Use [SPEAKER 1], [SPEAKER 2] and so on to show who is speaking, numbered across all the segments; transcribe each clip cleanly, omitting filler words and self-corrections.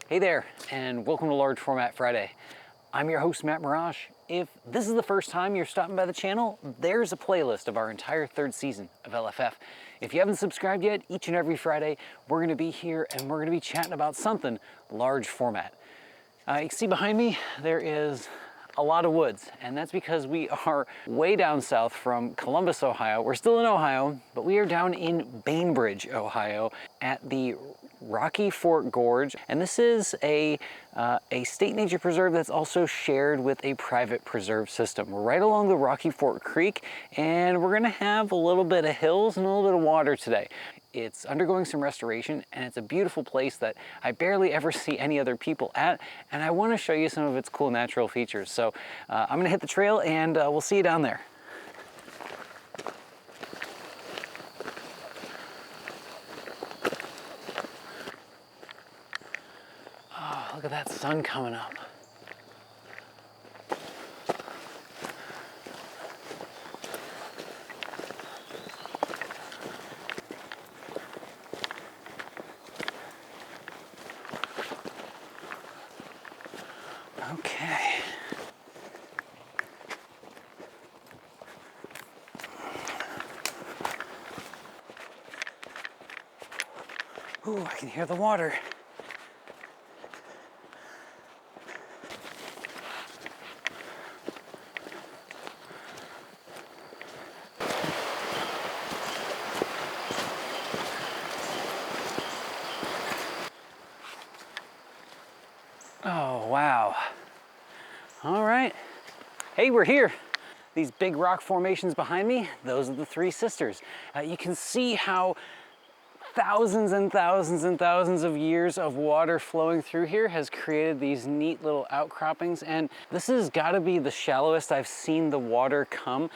[SPEAKER 1] Hey there, and welcome to Large Format Friday. I'm your host, Matt Marrash. If this is the first time you're stopping by the channel, there's a playlist of our entire third season of LFF. If you haven't subscribed yet, each and every Friday, we're gonna be here and we're gonna be chatting about something large format. You can see behind me, there is a lot of woods, and that's because we are way down south from Columbus, Ohio. We're still in Ohio, but we are down in Bainbridge, Ohio, at the Rocky Fork Gorge, and this is a state nature preserve that's also shared with a private preserve system. We're right along the Rocky Fork Creek, and we're gonna have a little bit of hills and a little bit of water today. It's undergoing some restoration, and it's a beautiful place that I barely ever see any other people at, and I want to show you some of its cool natural features. So I'm gonna hit the trail, and we'll see you down there. Oh, look at that sun coming up. Okay. Ooh, I can hear the water. Oh, wow. All right. Hey, we're here. These big rock formations behind me, those are the Three Sisters. You can see how thousands and thousands and thousands of years of water flowing through here has created these neat little outcroppings, and this has got to be the shallowest I've seen the water come,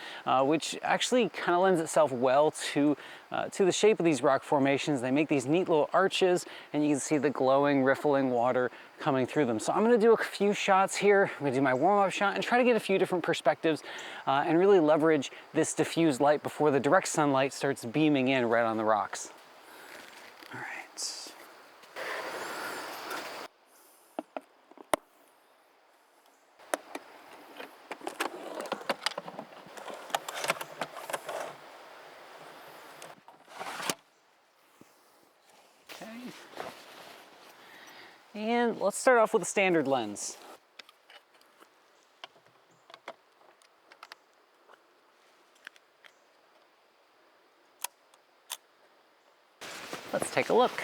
[SPEAKER 1] which actually kind of lends itself well to the shape of these rock formations. They make these neat little arches, and you can see the glowing, riffling water coming through them. So I'm going to do a few shots here. I'm going to do my warm-up shot and try to get a few different perspectives and really leverage this diffused light before the direct sunlight starts beaming in right on the rocks. All right. Okay. And let's start off with a standard lens. Let's take a look.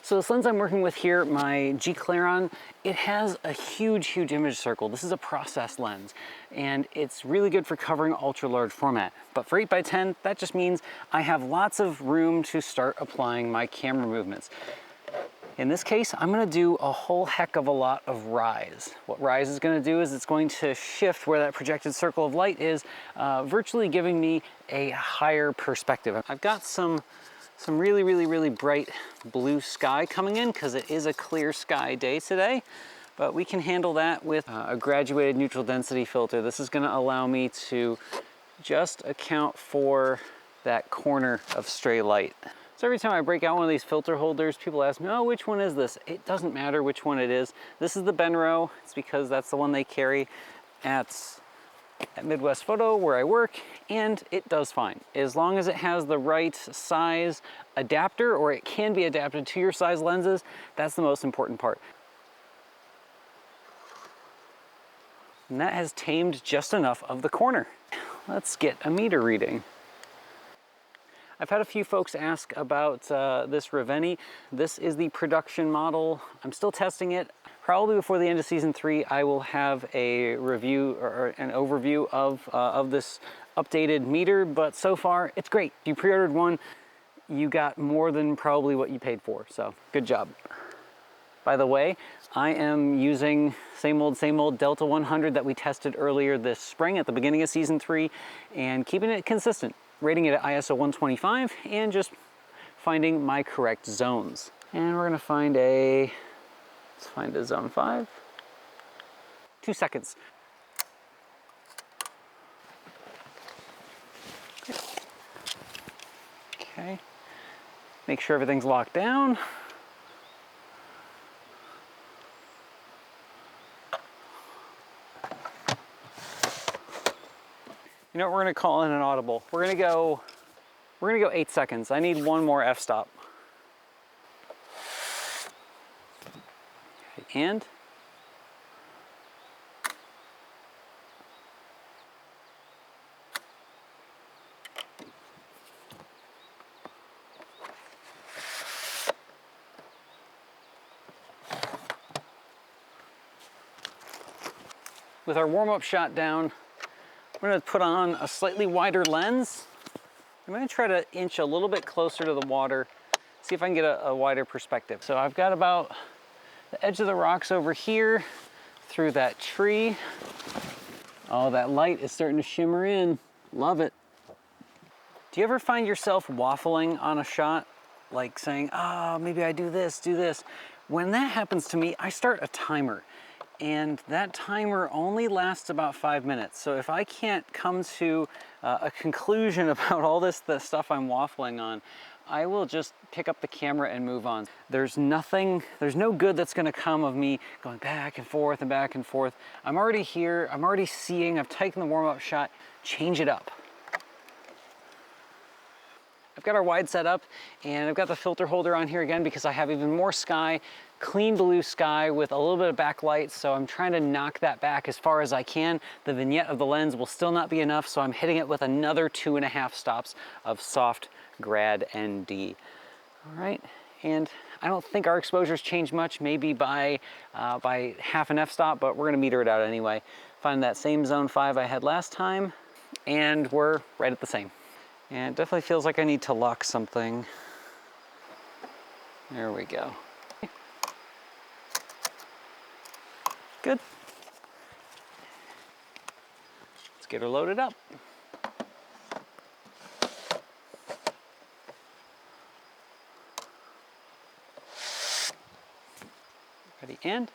[SPEAKER 1] So this lens I'm working with here, my G Claron, it has a huge, huge image circle. This is a process lens, and it's really good for covering ultra large format. But for 8x10, that just means I have lots of room to start applying my camera movements. In this case, I'm gonna do a whole heck of a lot of rise. What rise is gonna do is it's going to shift where that projected circle of light is, virtually giving me a higher perspective. I've got some really, really, really bright blue sky coming in because it is a clear sky day today, but we can handle that with a graduated neutral density filter. This is gonna allow me to just account for that corner of stray light. So every time I break out one of these filter holders, people ask me, oh, which one is this? It doesn't matter which one it is. This is the Benro. It's because that's the one they carry at Midwest Photo where I work, and it does fine. As long as it has the right size adapter, or it can be adapted to your size lenses, that's the most important part. And that has tamed just enough of the corner. Let's get a meter reading. I've had a few folks ask about this Ravenni. This is the production model. I'm still testing it. Probably before the end of season 3, I will have a review or an overview of this updated meter, but so far it's great. If you pre-ordered one, you got more than probably what you paid for, so good job. By the way, I am using same old Delta 100 that we tested earlier this spring at the beginning of season 3, and keeping it consistent, rating it at ISO 125 and just finding my correct zones. And we're gonna find let's find a zone 5. 2 seconds. Okay. Make sure everything's locked down. You know what, we're gonna call in an audible. We're gonna go 8 seconds. I need one more f-stop. Okay, and with our warm-up shot down, I'm gonna put on a slightly wider lens. I'm gonna try to inch a little bit closer to the water, see if I can get a wider perspective. So I've got about the edge of the rocks over here, through that tree. Oh, that light is starting to shimmer in. Love it. Do you ever find yourself waffling on a shot? Like saying, maybe I do this, do this. When that happens to me, I start a timer. And that timer only lasts about 5 minutes. So if I can't come to a conclusion about all the stuff I'm waffling on, I will just pick up the camera and move on. There's no good that's gonna come of me going back and forth and back and forth. I'm already here, I'm already seeing, I've taken the warm-up shot, change it up. I've got our wide set up, and I've got the filter holder on here again because I have even more sky, clean blue sky with a little bit of backlight, so I'm trying to knock that back as far as I can. The vignette of the lens will still not be enough, so I'm hitting it with another 2.5 stops of soft grad ND. All right, and I don't think our exposure's changed much, maybe by half an f-stop, but we're gonna meter it out anyway. Find that same zone 5 I had last time, and we're right at the same. And it definitely feels like I need to lock something. There we go. Good. Let's get her loaded up. Ready, and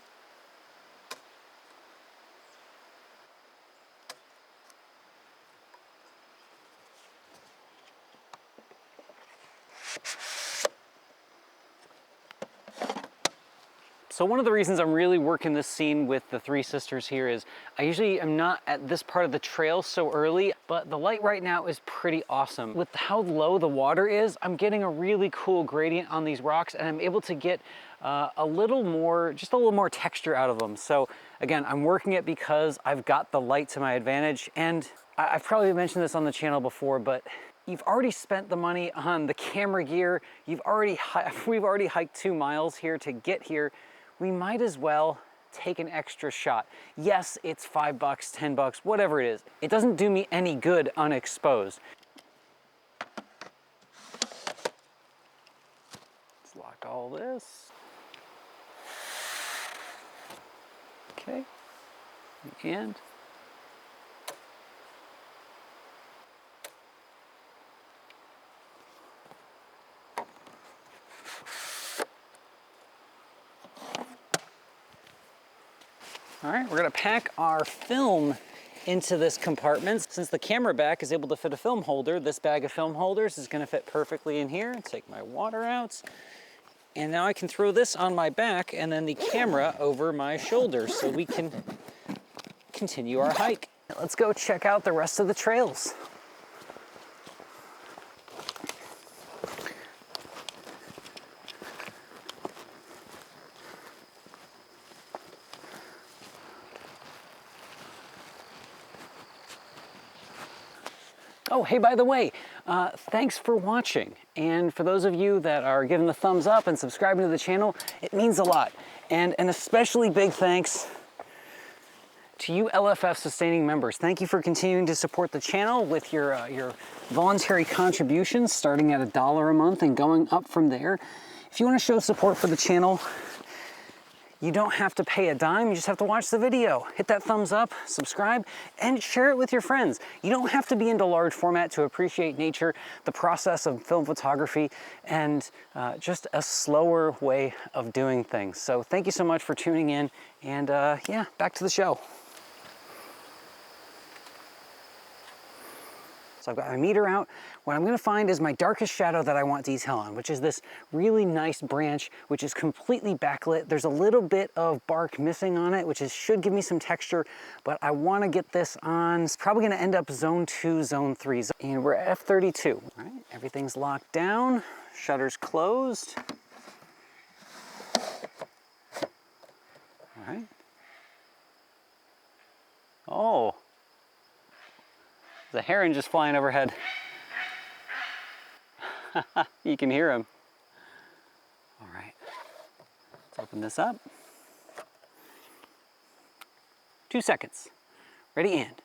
[SPEAKER 1] so one of the reasons I'm really working this scene with the three sisters here is I usually am not at this part of the trail so early, but the light right now is pretty awesome. With how low the water is, I'm getting a really cool gradient on these rocks, and I'm able to get just a little more texture out of them. So again, I'm working it because I've got the light to my advantage, and I've probably mentioned this on the channel before, but you've already spent the money on the camera gear. We've already hiked 2 miles here to get here. We might as well take an extra shot. Yes, it's $5, $10, whatever it is. It doesn't do me any good unexposed. Let's lock all this. Okay, and all right, we're gonna pack our film into this compartment. Since the camera back is able to fit a film holder, this bag of film holders is gonna fit perfectly in here. Take my water out. And now I can throw this on my back and then the camera over my shoulders so we can continue our hike. Let's go check out the rest of the trails. Oh, hey, by the way, thanks for watching. And for those of you that are giving the thumbs up and subscribing to the channel, it means a lot. And an especially big thanks to you LFF sustaining members. Thank you for continuing to support the channel with your voluntary contributions, starting at $1 a month and going up from there. If you want to show support for the channel, you don't have to pay a dime, you just have to watch the video. Hit that thumbs up, subscribe, and share it with your friends. You don't have to be into large format to appreciate nature, the process of film photography, and just a slower way of doing things. So thank you so much for tuning in, and yeah, back to the show. So I've got my meter out. What I'm gonna find is my darkest shadow that I want detail on, which is this really nice branch, which is completely backlit. There's a little bit of bark missing on it, which should give me some texture, but I wanna get this on. It's probably gonna end up zone 2, zone 3, and we're at F32. All right, everything's locked down, shutter's closed. All right. Oh. The heron just flying overhead. You can hear him. All right, let's open this up. 2 seconds. Ready and.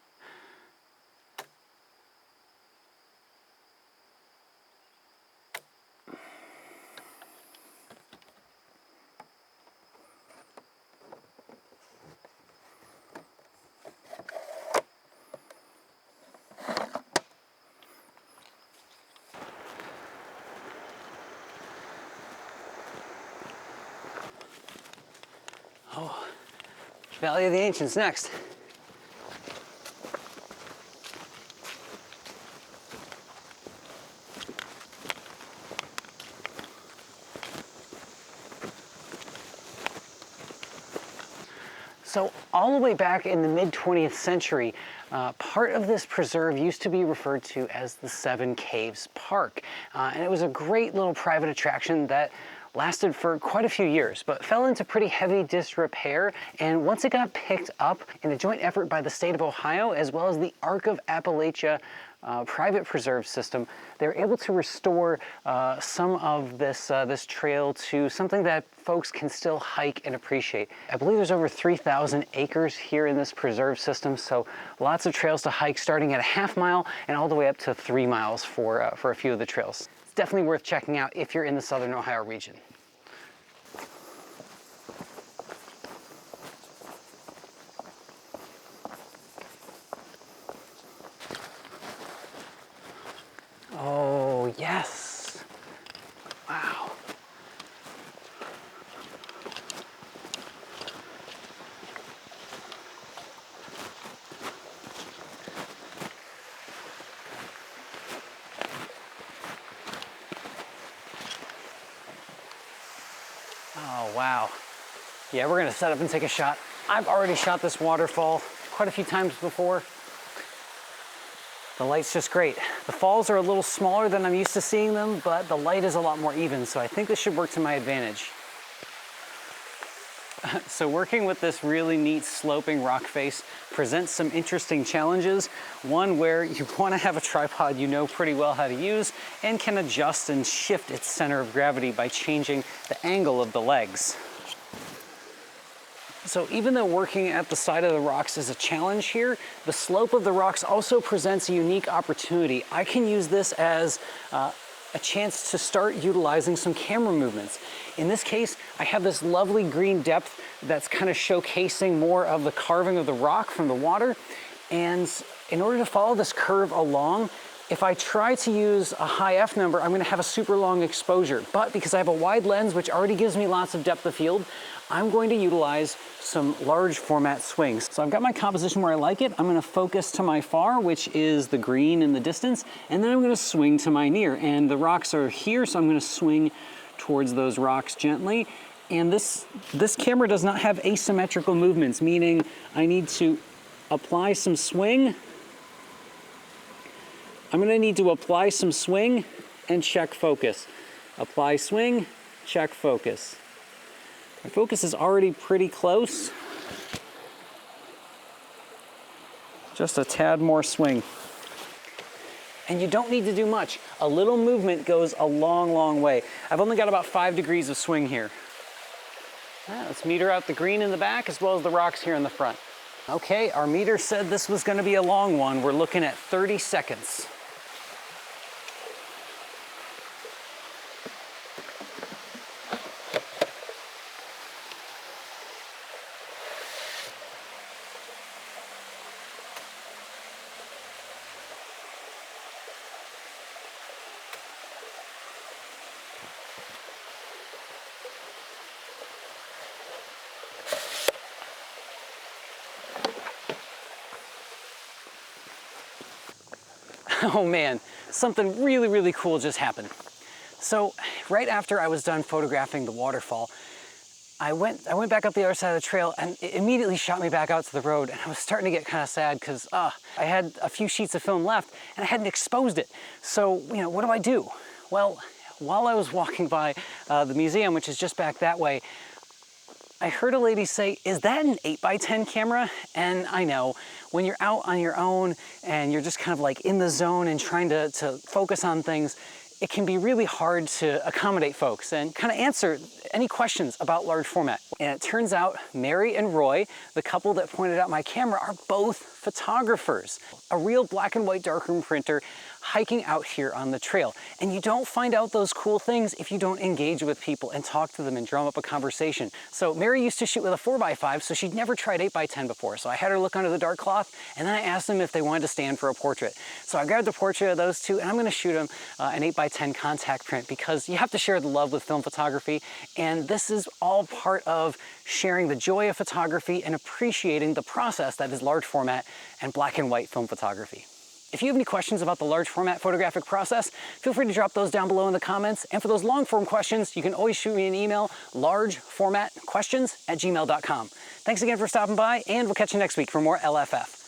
[SPEAKER 1] Oh, Valley of the Ancients next. So all the way back in the mid-20th century, part of this preserve used to be referred to as the Seven Caves Park. And it was a great little private attraction that lasted for quite a few years, but fell into pretty heavy disrepair. And once it got picked up in a joint effort by the state of Ohio, as well as the Arc of Appalachia private preserve system, they're able to restore some of this trail to something that folks can still hike and appreciate. I believe there's over 3,000 acres here in this preserve system, so lots of trails to hike, starting at a half mile and all the way up to 3 miles for a few of the trails. It's definitely worth checking out if you're in the Southern Ohio region. Oh, yes. Wow. Oh, wow. Yeah, we're gonna set up and take a shot. I've already shot this waterfall quite a few times before. The light's just great. The falls are a little smaller than I'm used to seeing them, but the light is a lot more even, so I think this should work to my advantage. So working with this really neat sloping rock face presents some interesting challenges. One where you want to have a tripod you know pretty well how to use and can adjust and shift its center of gravity by changing the angle of the legs. So even though working at the side of the rocks is a challenge here, the slope of the rocks also presents a unique opportunity. I can use this as a chance to start utilizing some camera movements. In this case, I have this lovely green depth that's kind of showcasing more of the carving of the rock from the water. And in order to follow this curve along, if I try to use a high F number, I'm gonna have a super long exposure. But because I have a wide lens, which already gives me lots of depth of field, I'm going to utilize some large format swings. So I've got my composition where I like it. I'm gonna focus to my far, which is the green in the distance, and then I'm gonna swing to my near. And the rocks are here, so I'm gonna swing towards those rocks gently. And this camera does not have asymmetrical movements, meaning I need to apply some swing. I'm gonna need to apply some swing and check focus. Apply swing, check focus. My focus is already pretty close. Just a tad more swing. And you don't need to do much. A little movement goes a long, long way. I've only got about 5 degrees of swing here. Let's meter out the green in the back as well as the rocks here in the front. Okay, our meter said this was gonna be a long one. We're looking at 30 seconds. Oh man, something really, really cool just happened. So right after I was done photographing the waterfall, I went back up the other side of the trail, and it immediately shot me back out to the road, and I was starting to get kind of sad because I had a few sheets of film left and I hadn't exposed it. So, what do I do? Well, while I was walking by the museum, which is just back that way, I heard a lady say, "Is that an 8x10 camera?" And I know, when you're out on your own and you're just kind of like in the zone and trying to focus on things, it can be really hard to accommodate folks and kind of answer any questions about large format. And it turns out Mary and Roy, the couple that pointed out my camera, are both photographers. A real black and white darkroom printer hiking out here on the trail. And you don't find out those cool things if you don't engage with people and talk to them and drum up a conversation. So Mary used to shoot with a 4x5, so she'd never tried 8x10 before. So I had her look under the dark cloth, and then I asked them if they wanted to stand for a portrait. So I grabbed a portrait of those two, and I'm gonna shoot them an 8x10 contact print, because you have to share the love with film photography, and this is all part of sharing the joy of photography and appreciating the process that is large format and black and white film photography. If you have any questions about the large format photographic process, feel free to drop those down below in the comments. And for those long form questions, you can always shoot me an email, largeformatquestions@gmail.com. Thanks again for stopping by, and we'll catch you next week for more LFF.